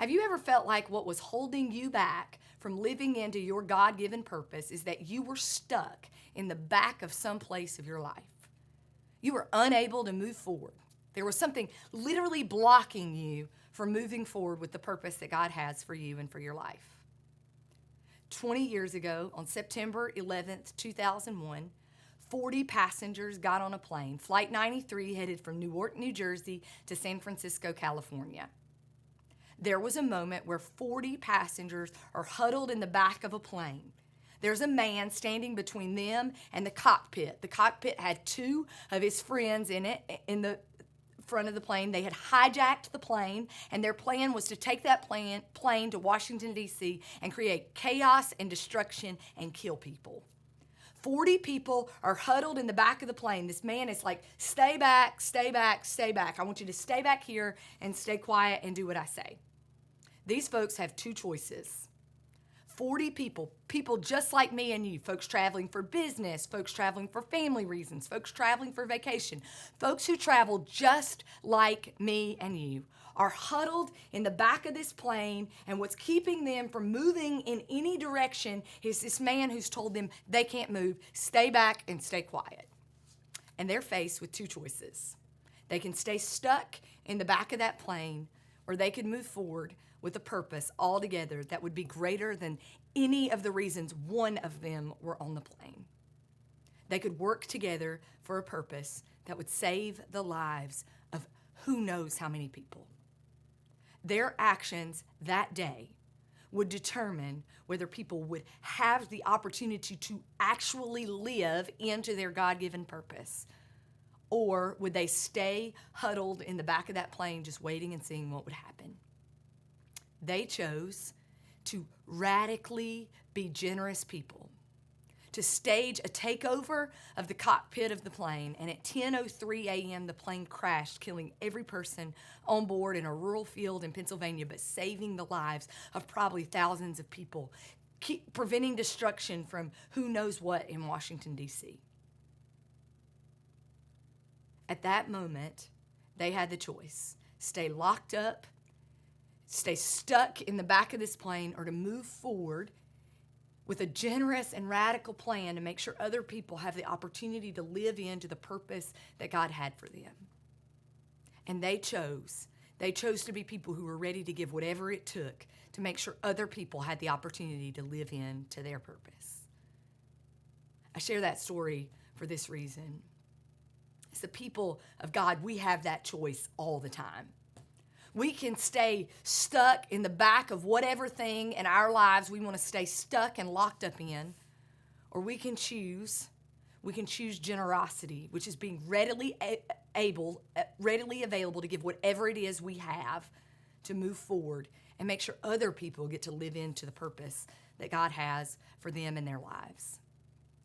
Have you ever felt like what was holding you back from living into your God given purpose is that you were stuck in the back of some place of your life? You were unable to move forward. There was something literally blocking you from moving forward with the purpose that God has for you and for your life. 20 years ago, on September 11th, 2001, 40 passengers got on a plane, Flight 93, headed from Newark, New Jersey to San Francisco, California. There was a moment where 40 passengers are huddled in the back of a plane. There's a man standing between them and the cockpit. The cockpit had two of his friends in it, in the front of the plane. They had hijacked the plane, and their plan was to take that plane to Washington, D.C. and create chaos and destruction and kill people. 40 people are huddled in the back of the plane. This man is like, stay back, stay back, stay back. I want you to stay back here and stay quiet and do what I say. These folks have two choices. 40 people just like me and you, folks traveling for business, folks traveling for family reasons, folks traveling for vacation, folks who travel just like me and you are huddled in the back of this plane, and what's keeping them from moving in any direction is this man who's told them they can't move, stay back and stay quiet. And they're faced with two choices. They can stay stuck in the back of that plane, or they could move forward with a purpose altogether that would be greater than any of the reasons one of them were on the plane. They could work together for a purpose that would save the lives of who knows how many people. Their actions that day would determine whether people would have the opportunity to actually live into their God-given purpose, or would they stay huddled in the back of that plane just waiting and seeing what would happen. They chose to radically be generous people, to stage a takeover of the cockpit of the plane, and at 10:03 a.m. the plane crashed, killing every person on board in a rural field in Pennsylvania, but saving the lives of probably thousands of people, preventing destruction from who knows what in Washington, D.C. At that moment, they had the choice: stay locked up, stay stuck in the back of this plane, or to move forward with a generous and radical plan to make sure other people have the opportunity to live into the purpose that God had for them. And they chose. They chose to be people who were ready to give whatever it took to make sure other people had the opportunity to live into their purpose. I share that story for this reason. As the people of God, we have that choice all the time. We can stay stuck in the back of whatever thing in our lives we want to stay stuck and locked up in, or we can choose generosity, which is being readily available to give whatever it is we have to move forward and make sure other people get to live into the purpose that God has for them in their lives.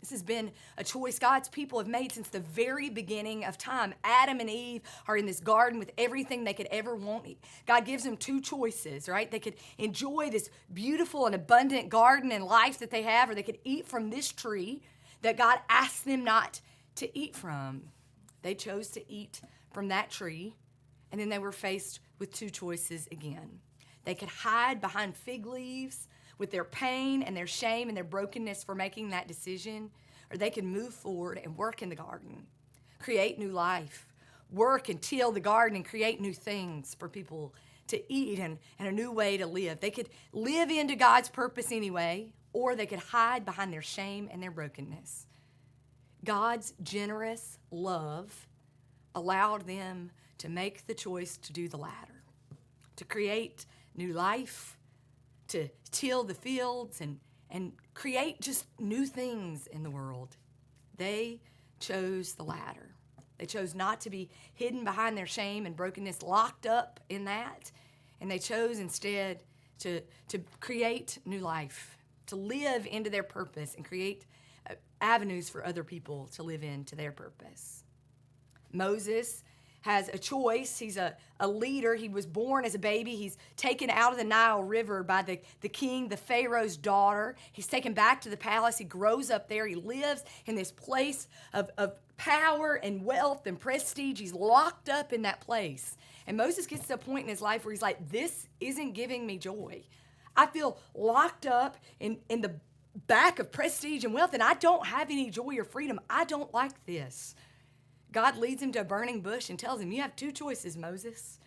This has been a choice God's people have made since the very beginning of time. Adam and Eve are in this garden with everything they could ever want. God gives them two choices, right? They could enjoy this beautiful and abundant garden and life that they have, or they could eat from this tree that God asked them not to eat from. They chose to eat from that tree, and then they were faced with two choices again. They could hide behind fig leaves with their pain and their shame and their brokenness for making that decision, or they can move forward and work in the garden, create new life, work and till the garden and create new things for people to eat and a new way to live. They could live into God's purpose anyway, or they could hide behind their shame and their brokenness. God's generous love allowed them to make the choice to do the latter, to create new life, to till the fields and create just new things in the world. They chose the latter. They chose not to be hidden behind their shame and brokenness, locked up in that, and they chose instead to create new life, to live into their purpose and create avenues for other people to live into their purpose. Moses has a choice. He's a leader. He was born as a baby. He's taken out of the Nile River by the king, the Pharaoh's daughter. He's taken back to the palace. He grows up there. He lives in this place of power and wealth and prestige. He's locked up in that place. And Moses gets to a point in his life where he's like, this isn't giving me joy. I feel locked up in the back of prestige and wealth, and I don't have any joy or freedom. I don't like this. God leads him to a burning bush and tells him, you have two choices, Moses.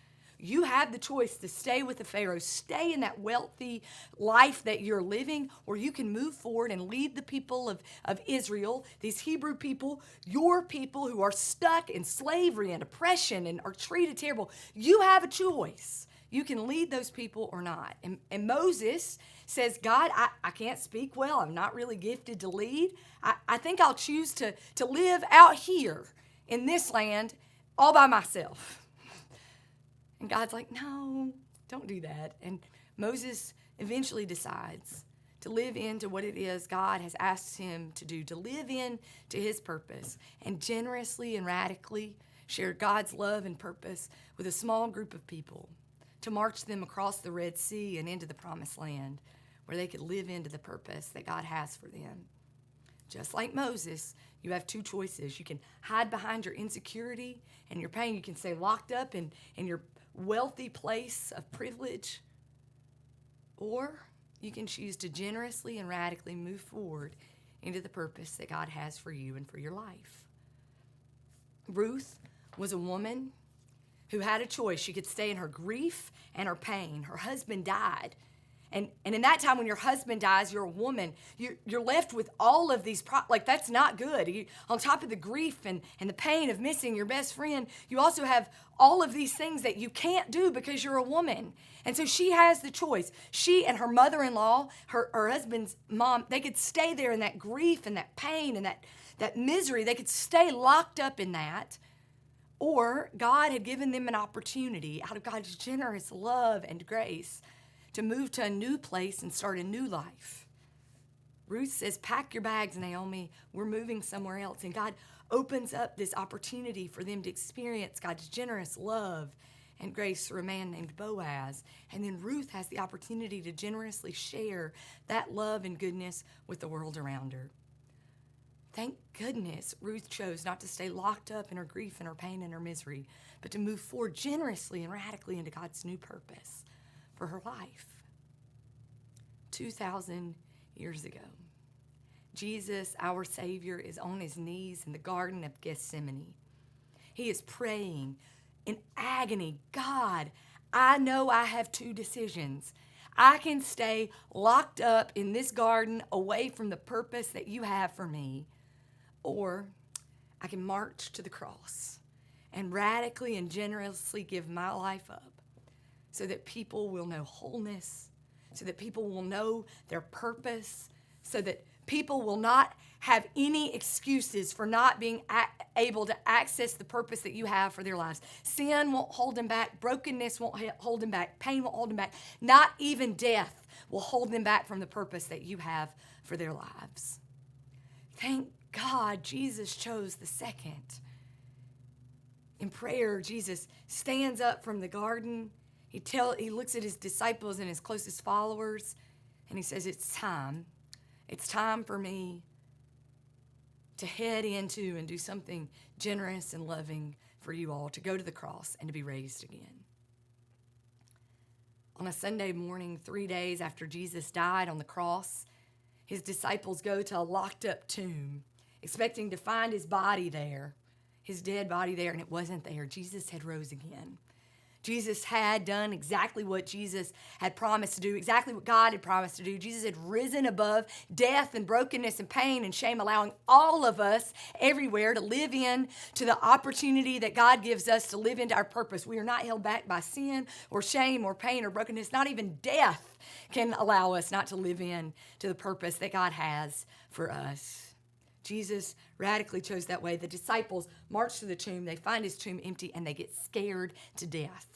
You have the choice to stay with the Pharaoh, stay in that wealthy life that you're living, or you can move forward and lead the people of Israel, these Hebrew people, your people who are stuck in slavery and oppression and are treated terrible. You have a choice. You can lead those people or not. And Moses says, God, I can't speak well. I'm not really gifted to lead. I think I'll choose to live out here in this land all by myself. And God's like, no, don't do that. And Moses eventually decides to live into what it is God has asked him to do, to live into his purpose, and generously and radically share God's love and purpose with a small group of people, to march them across the Red Sea and into the Promised Land, where they could live into the purpose that God has for them. Just like Moses, you have two choices. You can hide behind your insecurity and your pain. You can stay locked up in your wealthy place of privilege, or you can choose to generously and radically move forward into the purpose that God has for you and for your life. Ruth was a woman who had a choice. She could stay in her grief and her pain. Her husband died. And in that time, when your husband dies, you're a woman, you're left with all of these, that's not good. On top of the grief and the pain of missing your best friend, you also have all of these things that you can't do because you're a woman. And so she has the choice. She and her mother-in-law, her husband's mom, they could stay there in that grief and that pain and that misery. They could stay locked up in that. Or God had given them an opportunity out of God's generous love and grace to move to a new place and start a new life. Ruth says, pack your bags, Naomi. We're moving somewhere else. And God opens up this opportunity for them to experience God's generous love and grace through a man named Boaz. And then Ruth has the opportunity to generously share that love and goodness with the world around her. Thank goodness Ruth chose not to stay locked up in her grief and her pain and her misery, but to move forward generously and radically into God's new purpose for her life. 2,000 years ago, Jesus, our Savior, is on his knees in the Garden of Gethsemane. He is praying in agony, God, I know I have two decisions. I can stay locked up in this garden away from the purpose that you have for me, or I can march to the cross and radically and generously give my life up so that people will know wholeness, so that people will know their purpose, so that people will not have any excuses for not being able to access the purpose that you have for their lives. Sin won't hold them back. Brokenness won't hold them back. Pain won't hold them back. Not even death will hold them back from the purpose that you have for their lives. Thank God Jesus chose the second. In prayer, Jesus stands up from the garden. He looks at his disciples and his closest followers, and he says, it's time. It's time for me to head into and do something generous and loving for you all, to go to the cross and to be raised again. On a Sunday morning, 3 days after Jesus died on the cross, his disciples go to a locked up tomb, expecting to find his body there, his dead body there, and it wasn't there. Jesus had rose again. Jesus had done exactly what Jesus had promised to do, exactly what God had promised to do. Jesus had risen above death and brokenness and pain and shame, allowing all of us everywhere to live in to the opportunity that God gives us to live into our purpose. We are not held back by sin or shame or pain or brokenness. Not even death can allow us not to live in to the purpose that God has for us. Jesus radically chose that way. The disciples march to the tomb. They find his tomb empty, and they get scared to death.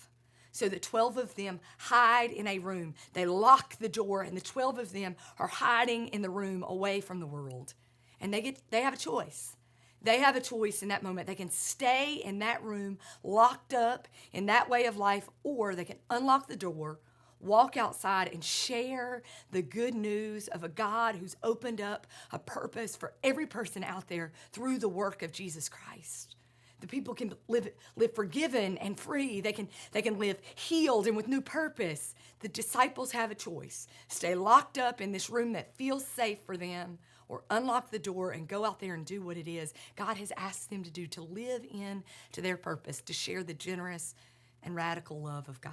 So the 12 of them hide in a room. They lock the door, and the 12 of them are hiding in the room away from the world. And they have a choice. They have a choice in that moment. They can stay in that room, locked up in that way of life, or they can unlock the door, walk outside, and share the good news of a God who's opened up a purpose for every person out there through the work of Jesus Christ. The people can live forgiven and free. They can live healed and with new purpose. The disciples have a choice. Stay locked up in this room that feels safe for them, or unlock the door and go out there and do what it is God has asked them to do, to live in to their purpose, to share the generous and radical love of God.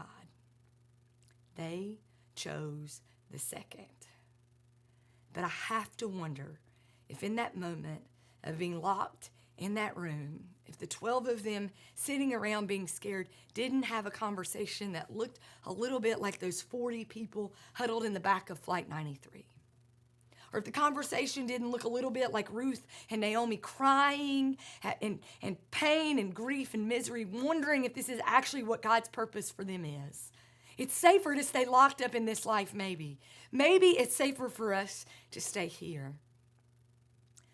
They chose the second. But I have to wonder if in that moment of being locked in that room, if the 12 of them sitting around being scared didn't have a conversation that looked a little bit like those 40 people huddled in the back of Flight 93. Or if the conversation didn't look a little bit like Ruth and Naomi crying and pain and grief and misery, wondering if this is actually what God's purpose for them is. It's safer to stay locked up in this life, maybe. Maybe it's safer for us to stay here.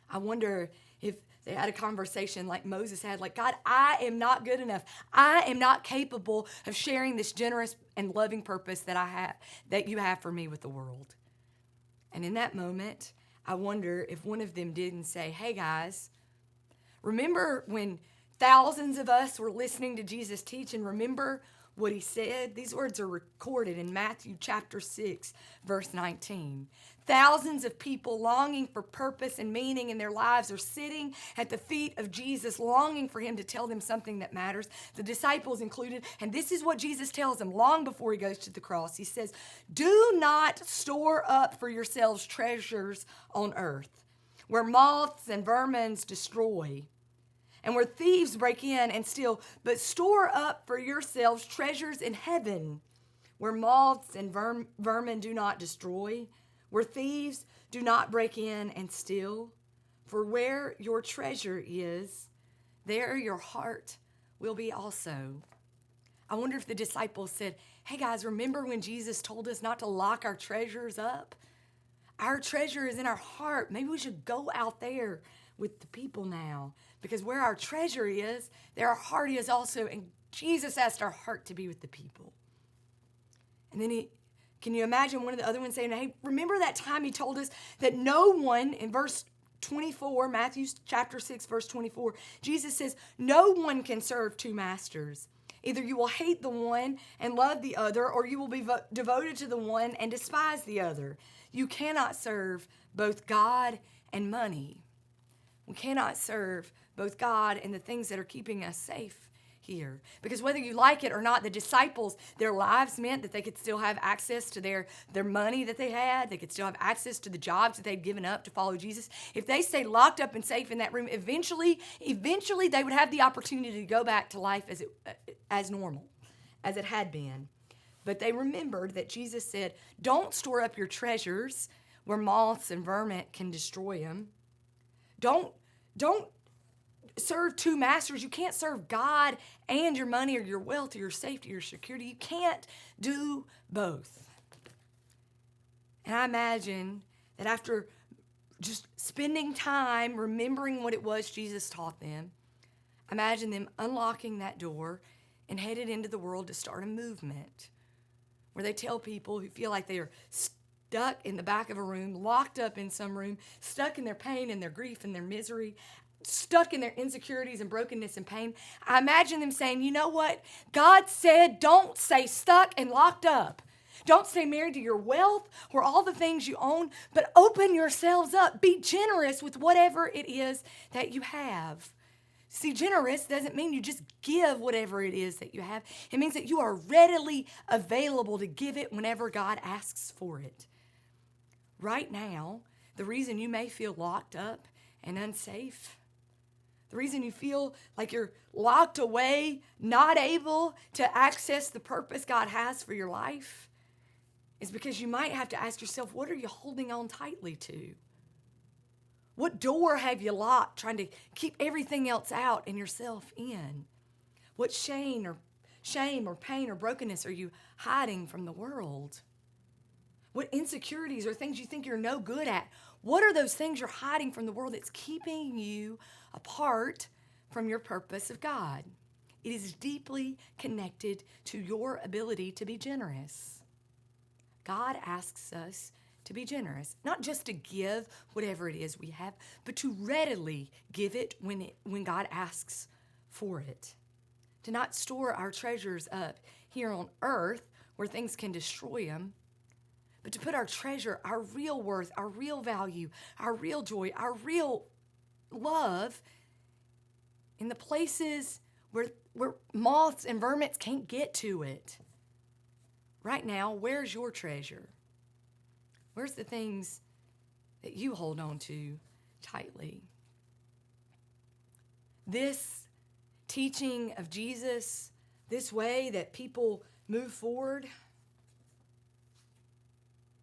I wonder if they had a conversation like Moses had, like, God, I am not good enough. I am not capable of sharing this generous and loving purpose that you have for me with the world. And in that moment, I wonder if one of them didn't say, hey guys, remember when thousands of us were listening to Jesus teach, and remember what he said? These words are recorded in Matthew chapter 6, verse 19. Thousands of people longing for purpose and meaning in their lives are sitting at the feet of Jesus, longing for him to tell them something that matters, the disciples included. And this is what Jesus tells them long before he goes to the cross. He says, do not store up for yourselves treasures on earth, where moths and vermin destroy, and where thieves break in and steal, but store up for yourselves treasures in heaven, where moths and vermin do not destroy, where thieves do not break in and steal. For where your treasure is, there your heart will be also. I wonder if the disciples said, hey guys, remember when Jesus told us not to lock our treasures up? Our treasure is in our heart. Maybe we should go out there with the people now, because where our treasure is, there our heart is also. And Jesus asked our heart to be with the people. And then can you imagine one of the other ones saying, hey, remember that time he told us that no one, in verse 24, Matthew chapter 6, verse 24, Jesus says, no one can serve two masters. Either you will hate the one and love the other, or you will be devoted to the one and despise the other. You cannot serve both God and money. We cannot serve both God and the things that are keeping us safe here. Because whether you like it or not, the disciples, their lives meant that they could still have access to their money that they had. They could still have access to the jobs that they'd given up to follow Jesus. If they stayed locked up and safe in that room, eventually they would have the opportunity to go back to life as normal, as it had been. But they remembered that Jesus said, don't store up your treasures where moths and vermin can destroy them. Don't serve two masters. You can't serve God and your money or your wealth or your safety or your security. You can't do both. And I imagine that after just spending time remembering what it was Jesus taught them, imagine them unlocking that door and headed into the world to start a movement where they tell people who feel like they are stuck in the back of a room, locked up in some room, stuck in their pain and their grief and their misery, stuck in their insecurities and brokenness and pain. I imagine them saying, you know what? God said, don't stay stuck and locked up. Don't stay married to your wealth or all the things you own, but open yourselves up. Be generous with whatever it is that you have. See, generous doesn't mean you just give whatever it is that you have. It means that you are readily available to give it whenever God asks for it. Right now, the reason you may feel locked up and unsafe, the reason you feel like you're locked away, not able to access the purpose God has for your life, is because you might have to ask yourself, what are you holding on tightly to? What door have you locked, trying to keep everything else out and yourself in? What shame or pain or brokenness are you hiding from the world? What insecurities or things you think you're no good at? What are those things you're hiding from the world that's keeping you apart from your purpose of God? It is deeply connected to your ability to be generous. God asks us to be generous, not just to give whatever it is we have, but to readily give it when God asks for it. To not store our treasures up here on earth where things can destroy them, but to put our treasure, our real worth, our real value, our real joy, our real love in the places where moths and vermin can't get to it. Right now, where's your treasure? Where's the things that you hold on to tightly? This teaching of Jesus, this way that people move forward,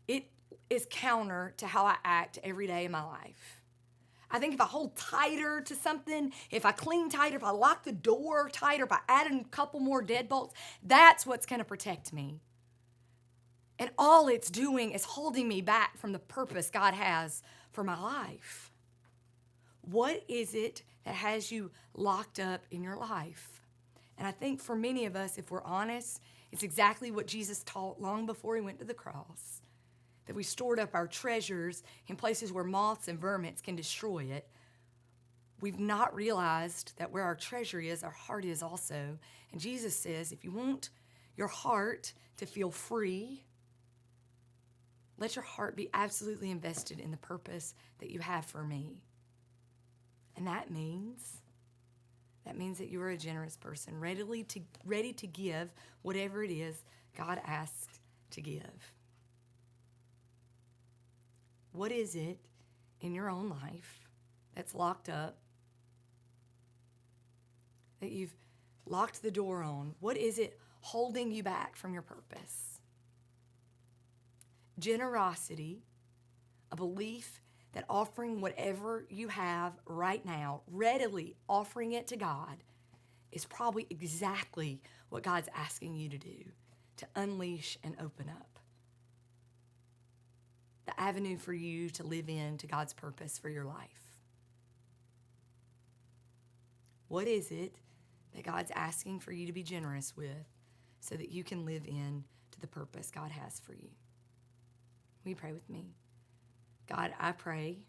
it is counter to how I act every day in my life. I think if I hold tighter to something, if I cling tighter, if I lock the door tighter, if I add in a couple more deadbolts, that's what's going to protect me. And all it's doing is holding me back from the purpose God has for my life. What is it that has you locked up in your life? And I think for many of us, if we're honest, it's exactly what Jesus taught long before he went to the cross. That we stored up our treasures in places where moths and vermin can destroy it. We've not realized that where our treasure is, our heart is also. And Jesus says, if you want your heart to feel free, let your heart be absolutely invested in the purpose that you have for me. And that means that you are a generous person, ready to give whatever it is God asks to give. What is it in your own life that's locked up, that you've locked the door on? What is it holding you back from your purpose? Generosity, a belief that offering whatever you have right now, readily offering it to God, is probably exactly what God's asking you to do, to unleash and open up the avenue for you to live into God's purpose for your life. What is it that God's asking for you to be generous with so that you can live in to the purpose God has for you? Will you pray with me? God, I pray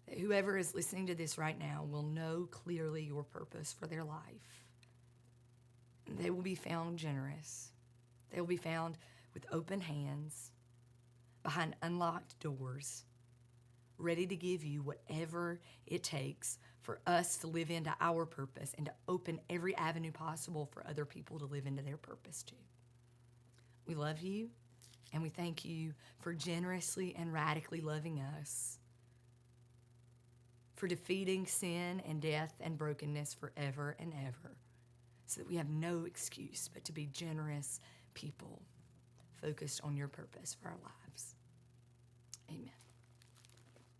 that whoever is listening to this right now will know clearly your purpose for their life. And they will be found generous. They will be found with open hands, behind unlocked doors, ready to give you whatever it takes for us to live into our purpose and to open every avenue possible for other people to live into their purpose too. We love you, and we thank you for generously and radically loving us, for defeating sin and death and brokenness forever and ever, so that we have no excuse but to be generous people focused on your purpose for our lives.